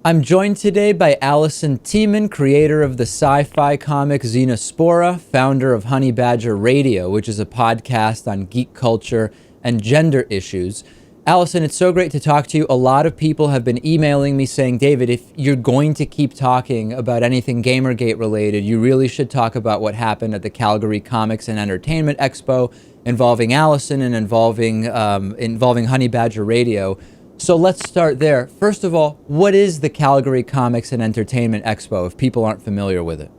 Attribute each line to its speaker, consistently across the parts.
Speaker 1: I'm joined today by Alison Tieman, creator of the sci-fi comic Xenospora, founder of Honeybadger Radio, which is a podcast on geek culture and gender issues. Alison, it's so great to talk to you. A lot of people have been emailing me saying, David, if you're going to keep talking about anything Gamergate related, you really should talk about what happened at the Calgary Comics and Entertainment Expo involving Alison and involving Honeybadger Radio. So let's start there. First of all, what is the Calgary Comics and Entertainment Expo, if people aren't familiar with it?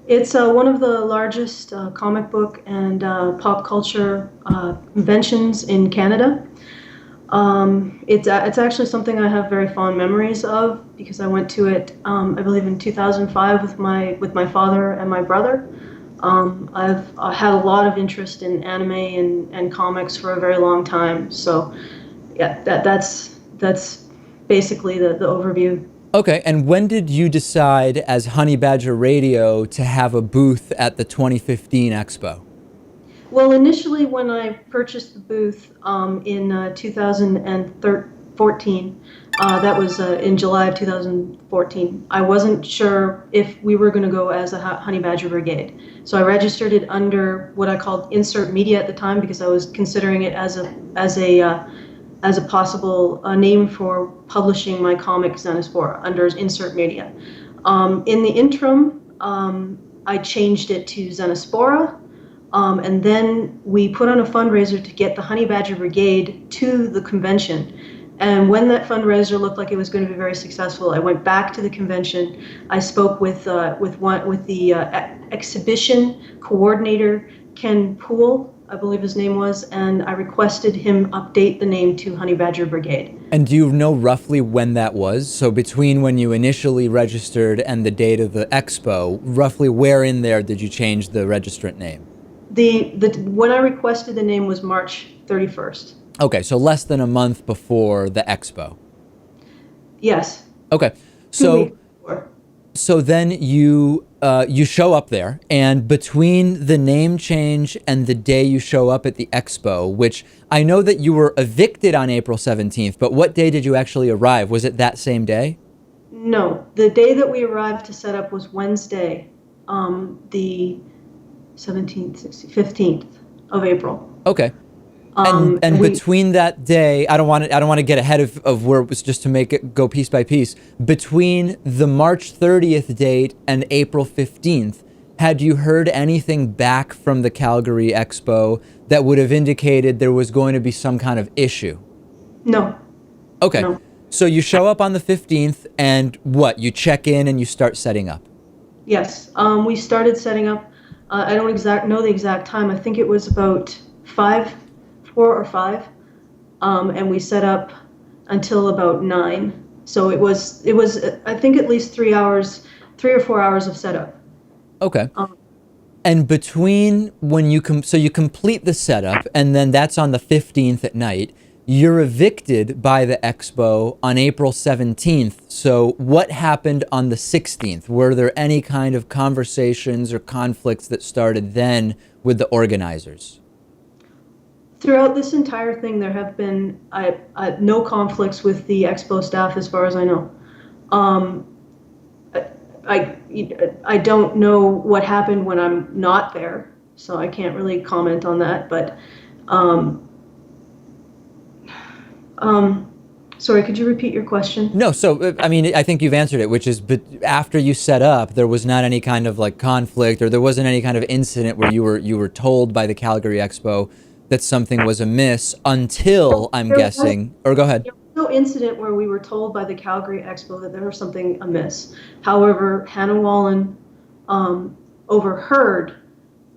Speaker 2: It's one of the largest comic book and pop culture conventions in Canada. It's actually something I have very fond memories of because I went to it, I believe, in 2005 with my father and my brother. I've had a lot of interest in anime and comics for a very long time. So, yeah, that's basically the overview.
Speaker 1: Okay, and when did you decide as Honeybadger Radio to have a booth at the 2015 Expo?
Speaker 2: Well, initially when I purchased the booth in 2014, that was in July of 2014, I wasn't sure if we were going to go as a Honeybadger Brigade. So I registered it under what I called Insert Media at the time because I was considering it as a possible name for publishing my comic Xenospora under Insert Media. In the interim, I changed it to Xenospora. And then we put on a fundraiser to get the Honeybadger Brigade to the convention. And when that fundraiser looked like it was going to be very successful, I went back to the convention. I spoke with the exhibition coordinator, Ken Poole, I believe his name was, and I requested him update the name to Honeybadger Brigade.
Speaker 1: And do you know roughly when that was? So between when you initially registered and the date of the expo, roughly where in there did you change the registrant name?
Speaker 2: When I requested the name was March 31st.
Speaker 1: Okay, so less than a month before the expo.
Speaker 2: Yes.
Speaker 1: Okay, so then you show up there, and between the name change and the day you show up at the expo, which I know that you were evicted on April 17th, but what day did you actually arrive? Was it that same day?
Speaker 2: No, the day that we arrived to set up was Wednesday, the 17th, 15th of April.
Speaker 1: Okay. And between that day, I don't want to get ahead of where it was, just to make it go piece by piece. Between the March 30th date and April 15th, had you heard anything back from the Calgary Expo that would have indicated there was going to be some kind of issue?
Speaker 2: No.
Speaker 1: Okay.
Speaker 2: No.
Speaker 1: So you show up on the 15th, and what? You check in and you start setting up?
Speaker 2: Yes. We started setting up. I don't know the exact time. I think it was about 4 or 5, and we set up until about 9. So it was I think at least 3 or 4 hours of setup.
Speaker 1: Okay. And between when you complete the setup, and then that's on the 15th at night, you're evicted by the expo on April 17th. So what happened on the 16th? Were there any kind of conversations or conflicts that started then with the organizers?
Speaker 2: Throughout this entire thing, there have been no conflicts with the expo staff, as far as I know. I don't know what happened when I'm not there, so I can't really comment on that. But sorry, could you repeat your question?
Speaker 1: No, so I mean, I think you've answered it, which is, but after you set up, there was not any kind of like conflict, or there wasn't any kind of incident where you were told by the Calgary Expo that something was amiss until, I'm guessing, or go ahead.
Speaker 2: There was no incident where we were told by the Calgary Expo that there was something amiss. However, Hannah Wallen overheard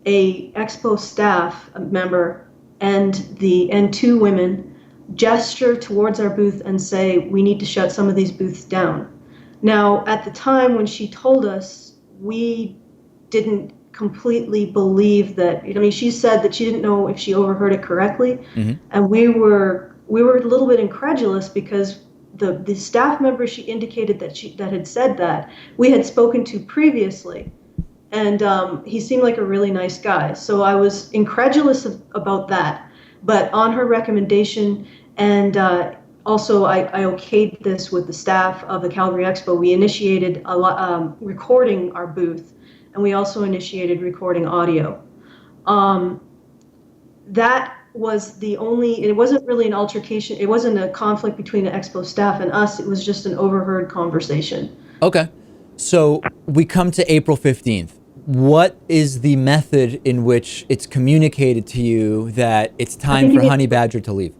Speaker 2: a Expo staff member and 2 women gesture towards our booth and say, we need to shut some of these booths down. Now, at the time when she told us, we didn't completely believe that. I mean, she said that she didn't know if she overheard it correctly, and we were a little bit incredulous because the staff member she indicated that had said that we had spoken to previously, and he seemed like a really nice guy. So I was incredulous about that, but on her recommendation, and also, I okayed this with the staff of the Calgary Expo. We initiated recording our booth, and we also initiated recording audio. That was the only, it wasn't really an altercation. It wasn't a conflict between the Expo staff and us. It was just an overheard conversation.
Speaker 1: Okay. So we come to April 15th. What is the method in which it's communicated to you that it's time for Honeybadger to leave?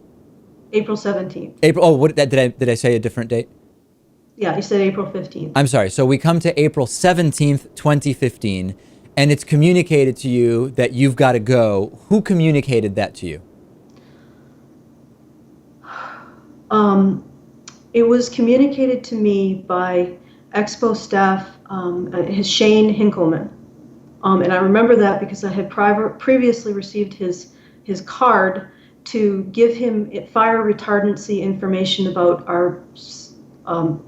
Speaker 2: April 17th.
Speaker 1: April. Oh, what did I say a different date?
Speaker 2: Yeah, you said April 15th.
Speaker 1: I'm sorry. So we come to April 17th, 2015, and it's communicated to you that you've got to go. Who communicated that to you?
Speaker 2: It was communicated to me by Expo staff, Shane Hinkleman. And I remember that because I had previously received his card to give him fire retardancy information about our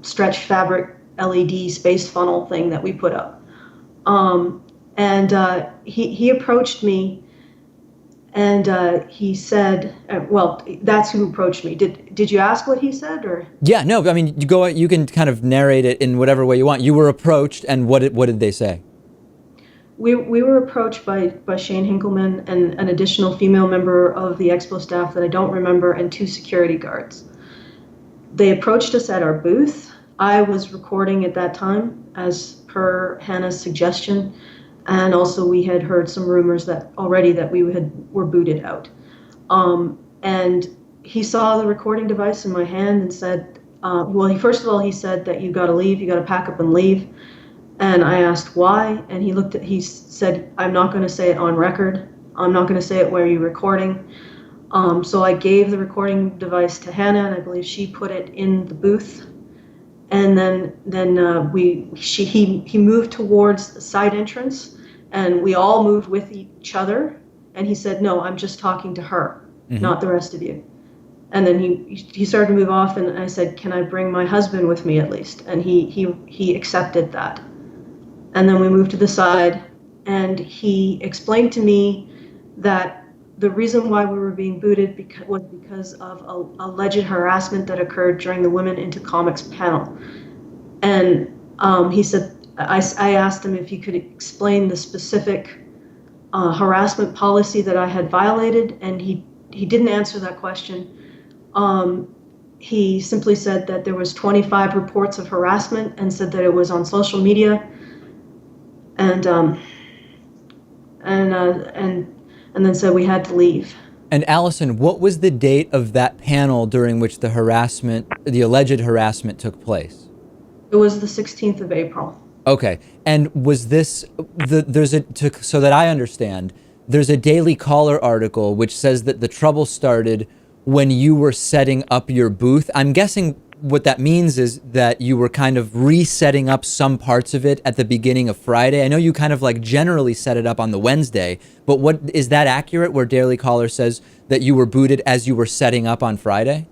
Speaker 2: stretch fabric LED space funnel thing that we put up. He approached me, and he said, well, that's who approached me. Did you ask what he said, or? Yeah,
Speaker 1: no, I mean, you can kind of narrate it in whatever way you want. You were approached, and what did they say?
Speaker 2: We were approached by Shane Hinkleman and an additional female member of the Expo staff that I don't remember, and 2 security guards. They approached us at our booth. I was recording at that time, as per Hannah's suggestion, and also we had heard some rumors that we were booted out. And he saw the recording device in my hand and said, first of all, he said that you got to leave, you got to pack up and leave. And I asked why, and he said, I'm not going to say it on record. I'm not going to say it where you're recording. So I gave the recording device to Hannah, and I believe she put it in the booth. And then he moved towards the side entrance, and we all moved with each other. And he said, no, I'm just talking to her, not the rest of you. And then he started to move off, and I said, can I bring my husband with me at least? And he accepted that. And then we moved to the side, and he explained to me that the reason why we were being booted was because of alleged harassment that occurred during the Women into Comics panel. And he said, I asked him if he could explain the specific harassment policy that I had violated, and he didn't answer that question. He simply said that there was 25 reports of harassment and said that it was on social media. And then said we had to leave.
Speaker 1: And Alison, what was the date of that panel during which the alleged harassment took place?
Speaker 2: It was the 16th of April.
Speaker 1: Okay. And was this, so that I understand, there's a Daily Caller article which says that the trouble started when you were setting up your booth. I'm guessing what that means is that you were kind of resetting up some parts of it at the beginning of Friday. I know you kind of like generally set it up on the Wednesday, but what is that accurate where Daily Caller says that you were booted as you were setting up on Friday?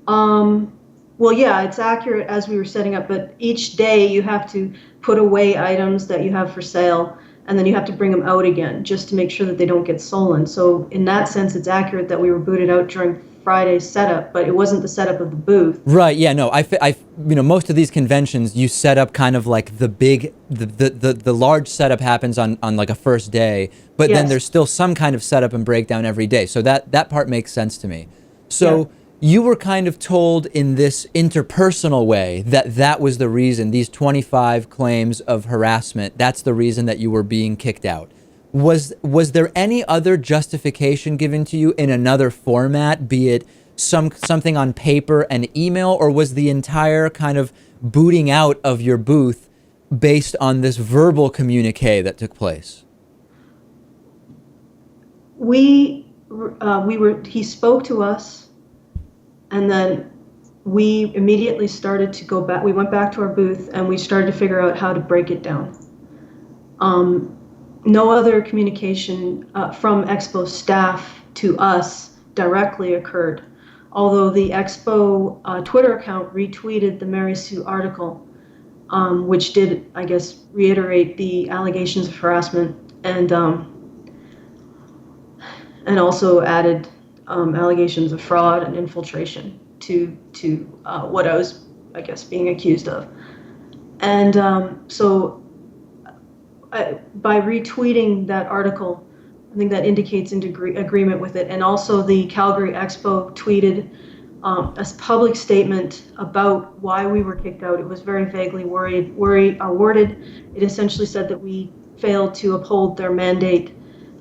Speaker 2: Well, yeah, it's accurate as we were setting up, but each day you have to put away items that you have for sale, and then you have to bring them out again just to make sure that they don't get stolen. So in that sense, it's accurate that we were booted out during Friday's setup, but it wasn't the setup of the booth.
Speaker 1: Right. Yeah. No. Most of these conventions, you set up kind of like the large setup happens on like a first day, but then there's still some kind of setup and breakdown every day. So that part makes sense to me. So you were kind of told in this interpersonal way that was the reason, these 25 claims of harassment, that's the reason that you were being kicked out. Was there any other justification given to you in another format, be it something on paper and email, or was the entire kind of booting out of your booth based on this verbal communique that took place?
Speaker 2: He spoke to us, and then we immediately started to go back. We went back to our booth, and we started to figure out how to break it down. No other communication from Expo staff to us directly occurred, although the Expo Twitter account retweeted the Mary Sue article, which did, I guess, reiterate the allegations of harassment and also added allegations of fraud and infiltration to what I was, I guess, being accused of. And by retweeting that article, I think that indicates agreement with it. And also the Calgary Expo tweeted a public statement about why we were kicked out. It was very vaguely worded. It essentially said that we failed to uphold their mandate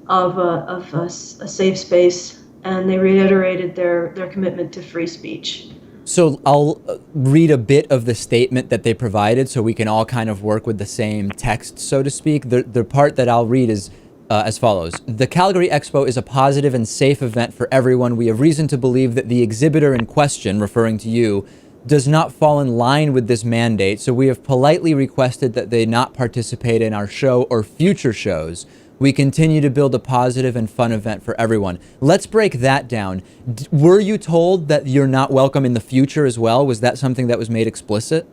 Speaker 2: of a safe space, and they reiterated their commitment to free speech.
Speaker 1: So I'll read a bit of the statement that they provided so we can all kind of work with the same text, so to speak. The part that I'll read is as follows. The Calgary Expo is a positive and safe event for everyone. We have reason to believe that the exhibitor in question, referring to you, does not fall in line with this mandate, so we have politely requested that they not participate in our show or future shows. We continue to build a positive and fun event for everyone. Let's break that down. Were you told that you're not welcome in the future as well? Was that something that was made explicit?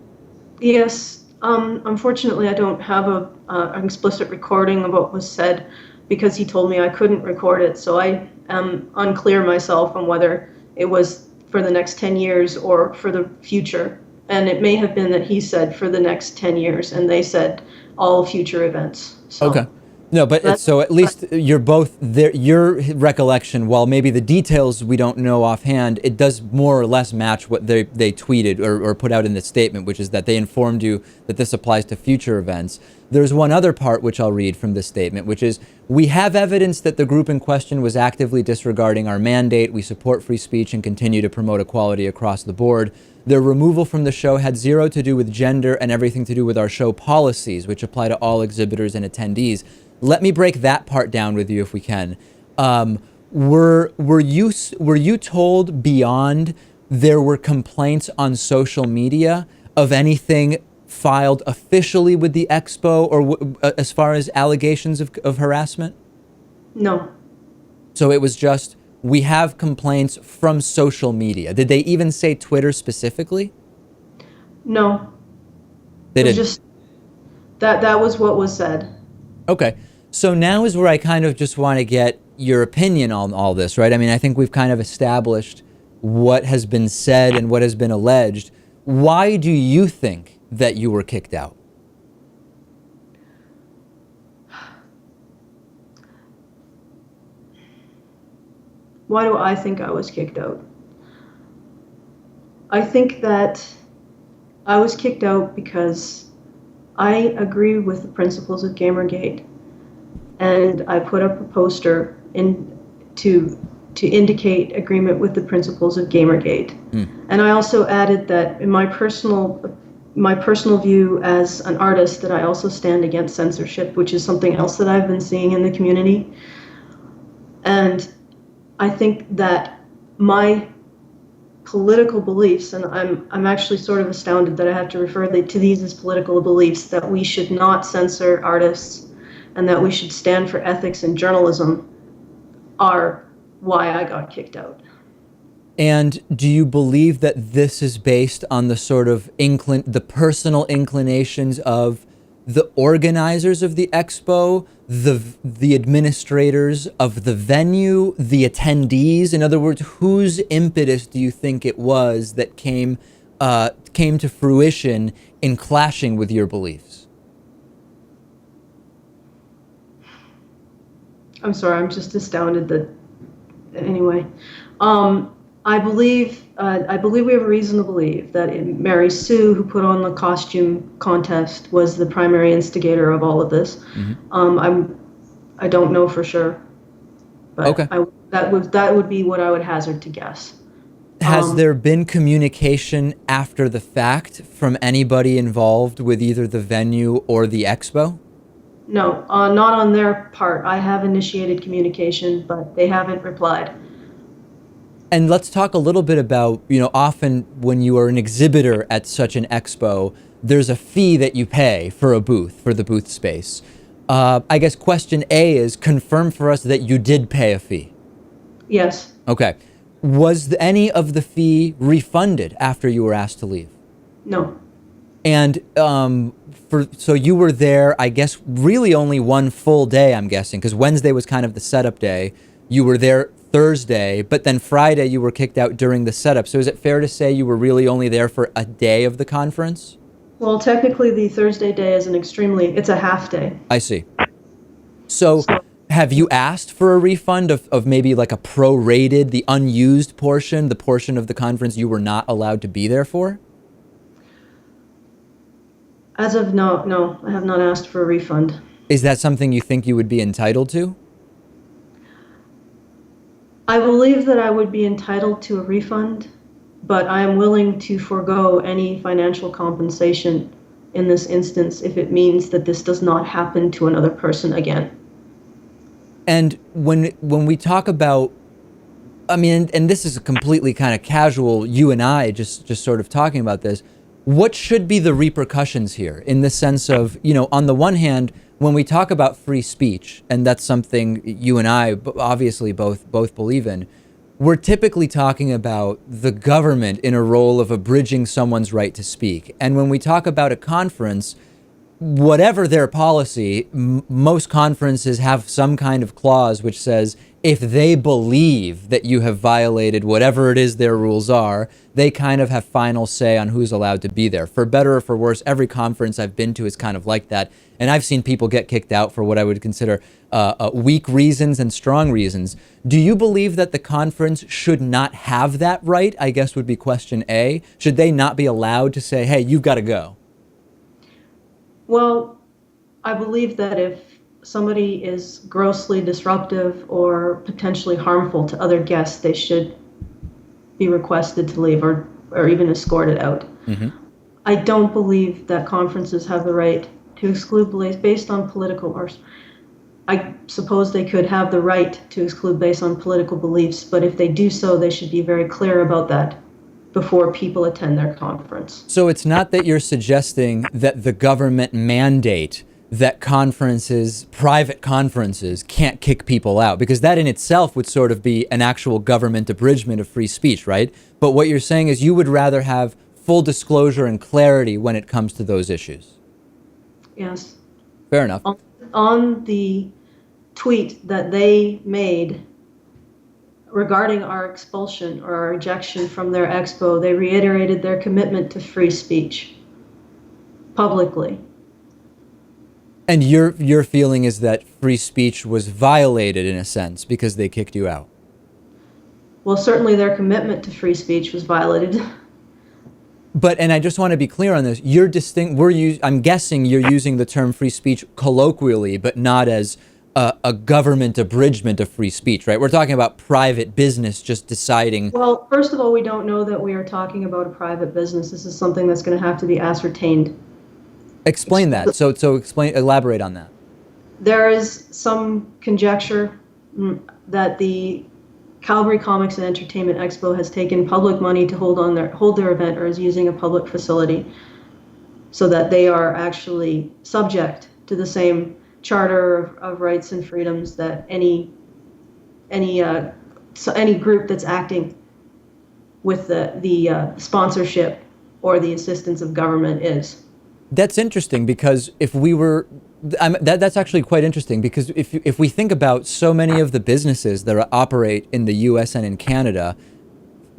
Speaker 2: Yes. Unfortunately, I don't have an explicit recording of what was said because he told me I couldn't record it. So I am unclear myself on whether it was for the next 10 years or for the future. And it may have been that he said for the next 10 years and they said all future events. So. Okay.
Speaker 1: No, but so at least you're both there. Your recollection, while maybe the details we don't know offhand, it does more or less match what they tweeted or put out in the statement, which is that they informed you that this applies to future events. There's one other part which I'll read from this statement, which is, we have evidence that the group in question was actively disregarding our mandate. We support free speech and continue to promote equality across the board. Their removal from the show had zero to do with gender and everything to do with our show policies, which apply to all exhibitors and attendees. Let me break that part down with you if we can. Were you told beyond there were complaints on social media of anything filed officially with the Expo or as far as allegations of harassment?
Speaker 2: No.
Speaker 1: So it was just, we have complaints from social media. Did they even say Twitter specifically?
Speaker 2: No.
Speaker 1: They didn't.
Speaker 2: Just that was what was said.
Speaker 1: Okay. So now is where I kind of just want to get your opinion on all this, right? I mean, I think we've kind of established what has been said and what has been alleged. Why do you think that you were kicked out?
Speaker 2: Why do I think I was kicked out? I think that I was kicked out because I agree with the principles of Gamergate. And I put up a poster to indicate agreement with the principles of Gamergate. And I also added that in my personal view as an artist, that I also stand against censorship, which is something else that I've been seeing in the community. And I think that my political beliefs, and I'm actually sort of astounded that I have to refer to these as political beliefs, that we should not censor artists and that we should stand for ethics in journalism, are why I got kicked out.
Speaker 1: And do you believe that this is based on the sort of the personal inclinations of the organizers of the Expo, the administrators of the venue, the attendees? In other words, whose impetus do you think it was that came to fruition in clashing with your beliefs?
Speaker 2: I'm sorry, I'm just astounded that, anyway. I believe we have a reason to believe that Mary Sue, who put on the costume contest, was the primary instigator of all of this. Mm-hmm. I don't know for sure, but okay. That would be what I would hazard to guess.
Speaker 1: Has there been communication after the fact from anybody involved with either the venue or the Expo?
Speaker 2: No, not on their part. I have initiated communication, but they haven't replied.
Speaker 1: And let's talk a little bit about, often when you are an exhibitor at such an expo, there's a fee that you pay for a booth, for the booth space. I guess question A is, confirm for us that you did pay a fee.
Speaker 2: Yes.
Speaker 1: Okay. Was any of the fee refunded after you were asked to leave?
Speaker 2: No.
Speaker 1: And so you were there, I guess, really only one full day, I'm guessing, because Wednesday was kind of the setup day. You were there Thursday, but then Friday you were kicked out during the setup. So is it fair to say you were really only there for a day of the conference?
Speaker 2: Well, technically, the Thursday day is it's a half day.
Speaker 1: I see. So have you asked for a refund of maybe like a prorated, the unused portion, the portion of the conference you were not allowed to be there for?
Speaker 2: As of no, I have not asked for a refund.
Speaker 1: Is that something you think you would be entitled to?
Speaker 2: I believe that I would be entitled to a refund, but I am willing to forego any financial compensation in this instance if it means that this does not happen to another person again.
Speaker 1: And when we talk about, I mean, and this is a completely kind of casual, you and I just sort of talking about this, what should be the repercussions here in the sense of, you know, on the one hand, when we talk about free speech, and that's something you and I obviously both believe in, we're typically talking about the government in a role of abridging someone's right to speak. And when we talk about a conference, whatever their policy, most conferences have some kind of clause which says if they believe that you have violated whatever it is their rules are, they kind of have final say on who's allowed to be there. For better or for worse, every conference I've been to is kind of like that. And I've seen people get kicked out for what I would consider weak reasons and strong reasons. Do you believe that the conference should not have that right? I guess would be question A. Should they not be allowed to say, hey, you've got to go?
Speaker 2: Well, I believe that if somebody is grossly disruptive or potentially harmful to other guests, they should be requested to leave or even escorted out.
Speaker 1: Mm-hmm.
Speaker 2: I don't believe that conferences have the right to exclude based on political, or I suppose they could have the right to exclude based on political beliefs, but if they do so, they should be very clear about that before people attend their conference.
Speaker 1: So it's not that you're suggesting that the government mandate that conferences, private conferences, can't kick people out, because that in itself would sort of be an actual government abridgment of free speech, right? But what you're saying is you would rather have full disclosure and clarity when it comes to those issues.
Speaker 2: Yes.
Speaker 1: Fair enough.
Speaker 2: On the tweet that they made regarding our expulsion or our ejection from their expo, they reiterated their commitment to free speech publicly.
Speaker 1: And your feeling is that free speech was violated in a sense because they kicked you out?
Speaker 2: Well, certainly their commitment to free speech was violated.
Speaker 1: But, and I just want to be clear on this, I'm guessing you're using the term free speech colloquially, but not as a government abridgment of free speech, right? We're talking about private business just deciding.
Speaker 2: Well, first of all, we don't know that we are talking about a private business. This is something that's going to have to be ascertained.
Speaker 1: Explain that. So elaborate on that.
Speaker 2: There is some conjecture that the Calgary Comics and Entertainment Expo has taken public money to hold their event, or is using a public facility, so that they are actually subject to the same charter of rights and freedoms that any group that's acting with the sponsorship or the assistance of government is.
Speaker 1: That's interesting, because if we were, that's actually quite interesting, because if we think about so many of the businesses that operate in the US and in Canada,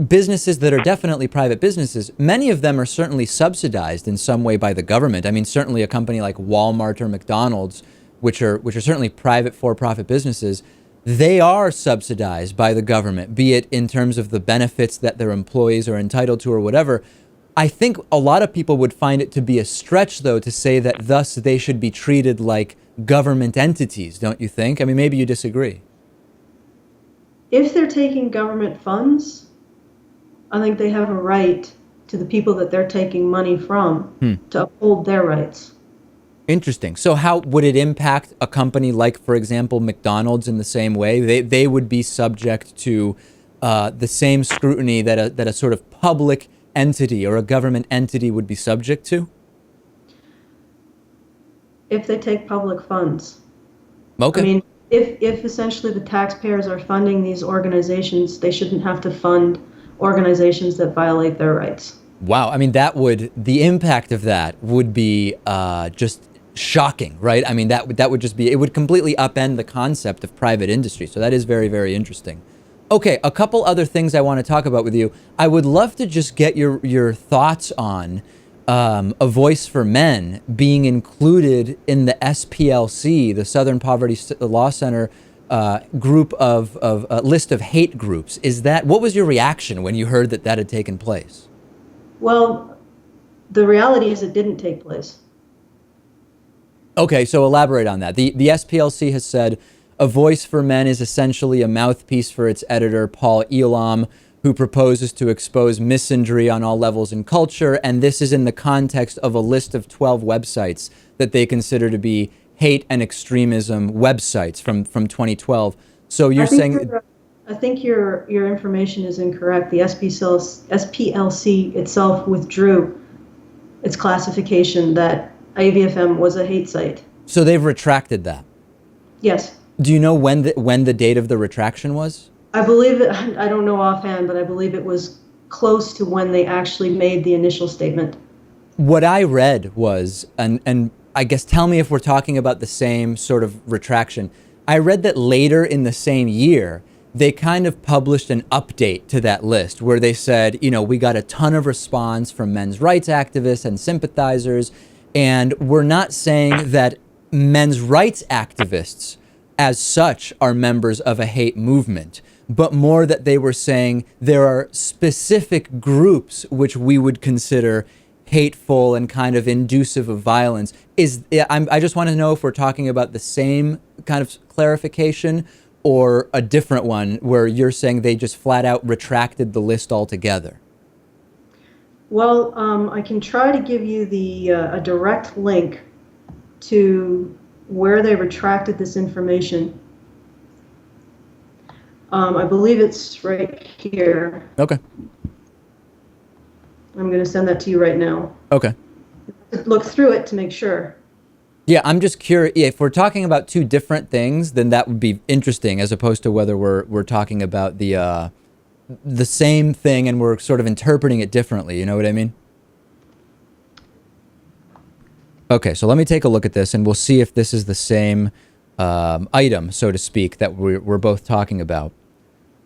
Speaker 1: businesses that are definitely private businesses, many of them are certainly subsidized in some way by the government. I mean, certainly a company like Walmart or McDonald's, which are certainly private for-profit businesses, they are subsidized by the government, be it in terms of the benefits that their employees are entitled to or whatever. I think a lot of people would find it to be a stretch, though, to say that thus they should be treated like government entities, don't you think? I mean, maybe you disagree.
Speaker 2: If they're taking government funds, I think they have a right to the people that they're taking money from to uphold their rights.
Speaker 1: Interesting. So how would it impact a company like, for example, McDonald's in the same way? They would be subject to the same scrutiny that a sort of public entity or a government entity would be subject to?
Speaker 2: If they take public funds.
Speaker 1: Okay.
Speaker 2: I mean, if essentially the taxpayers are funding these organizations, they shouldn't have to fund organizations that violate their rights.
Speaker 1: Wow. I mean, the impact of that would be just shocking, right? I mean, that would just be, it would completely upend the concept of private industry. So that is very, very interesting. Okay, a couple other things I want to talk about with you. I would love to just get your thoughts on A Voice for Men being included in the SPLC, the Southern Poverty Law Center group of list of hate groups. What was your reaction when you heard that had taken place?
Speaker 2: Well, the reality is it didn't take place.
Speaker 1: Okay, so elaborate on that. The SPLC has said A Voice for Men is essentially a mouthpiece for its editor, Paul Elam, who proposes to expose misandry on all levels in culture, and this is in the context of a list of 12 websites that they consider to be hate and extremism websites from 2012. So you're saying...
Speaker 2: I think your information is incorrect. The SPLC itself withdrew its classification that AVFM was a hate site.
Speaker 1: So they've retracted that?
Speaker 2: Yes.
Speaker 1: Do you know when the date of the retraction was?
Speaker 2: I believe it, I don't know offhand, but I believe it was close to when they actually made the initial statement.
Speaker 1: What I read was, and I guess tell me if we're talking about the same sort of retraction. I read that later in the same year, they kind of published an update to that list where they said, we got a ton of response from men's rights activists and sympathizers, and we're not saying that men's rights activists as such are members of a hate movement, but more that they were saying there are specific groups which we would consider hateful and kind of inducive of violence. I just want to know if we're talking about the same kind of clarification or a different one where you're saying they just flat out retracted the list altogether.
Speaker 2: Well, I can try to give you a direct link to where they retracted this information. I believe it's right here.
Speaker 1: Okay.
Speaker 2: I'm going to send that to you right now.
Speaker 1: Okay.
Speaker 2: Look through it to make sure.
Speaker 1: Yeah, I'm just curious. If we're talking about two different things, then that would be interesting, as opposed to whether we're talking about the same thing and we're sort of interpreting it differently. You know what I mean? Okay, so let me take a look at this, and we'll see if this is the same item, so to speak, that we're both talking about.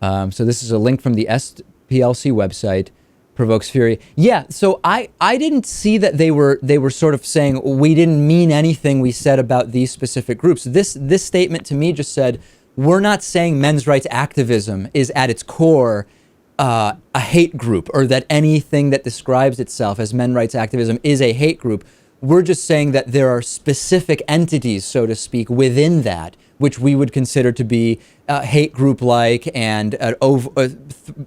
Speaker 1: So this is a link from the SPLC website. Provokes fury. Yeah, so I didn't see that they were sort of saying we didn't mean anything we said about these specific groups. This statement to me just said we're not saying men's rights activism is at its core a hate group, or that anything that describes itself as men's rights activism is a hate group. We're just saying that there are specific entities, so to speak, within that which we would consider to be hate group-like and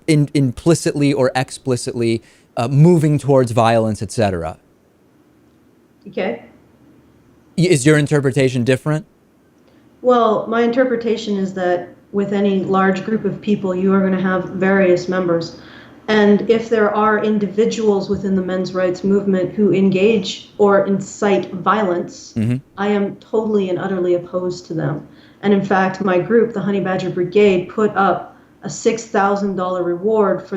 Speaker 1: implicitly or explicitly moving towards violence, etc.
Speaker 2: Okay.
Speaker 1: Is your interpretation different?
Speaker 2: Well, my interpretation is that with any large group of people, you are going to have various members. And if there are individuals within the men's rights movement who engage or incite violence, I am totally and utterly opposed to them. And in fact, my group, the Honeybadger Brigade, put up a $6,000 reward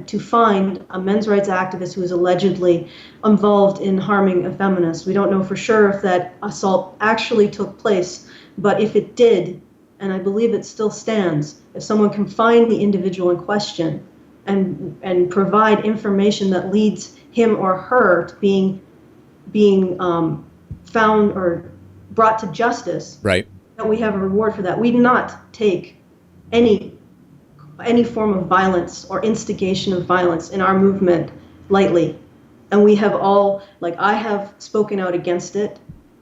Speaker 2: to find a men's rights activist who is allegedly involved in harming a feminist. We don't know for sure if that assault actually took place, but if it did, and I believe it still stands, if someone can find the individual in question and provide information that leads him or her to being found or brought to justice,
Speaker 1: right,
Speaker 2: that we have a reward for that. We do not take any form of violence or instigation of violence in our movement lightly. And we have all, I have spoken out against it.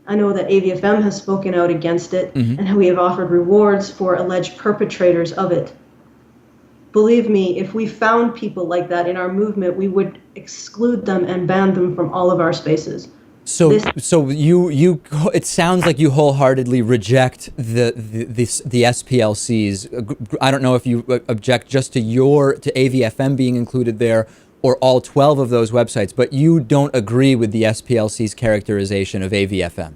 Speaker 2: I know that AVFM has spoken out against it, and we have offered rewards for alleged perpetrators of it. Believe me, if we found people like that in our movement, we would exclude them and ban them from all of our spaces.
Speaker 1: So you it sounds like you wholeheartedly reject the SPLC's. I don't know if you object just to AVFM being included there or all 12 of those websites, but you don't agree with the SPLC's characterization of AVFM.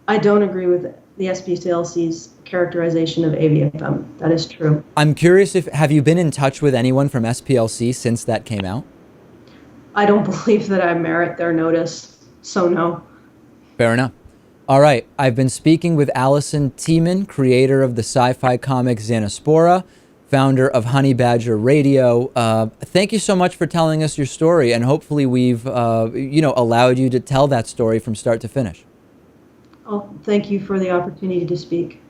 Speaker 2: I don't agree with the SPLC's characterization of AVFM. That is true.
Speaker 1: I'm curious, have you been in touch with anyone from SPLC since that came out?
Speaker 2: I don't believe that I merit their notice, so no.
Speaker 1: Fair enough. All right, I've been speaking with Alison Tieman, creator of the sci-fi comic Xenospora, founder of Honeybadger Radio. Thank you so much for telling us your story, and hopefully we've, allowed you to tell that story from start to finish.
Speaker 2: Oh, thank you for the opportunity to speak.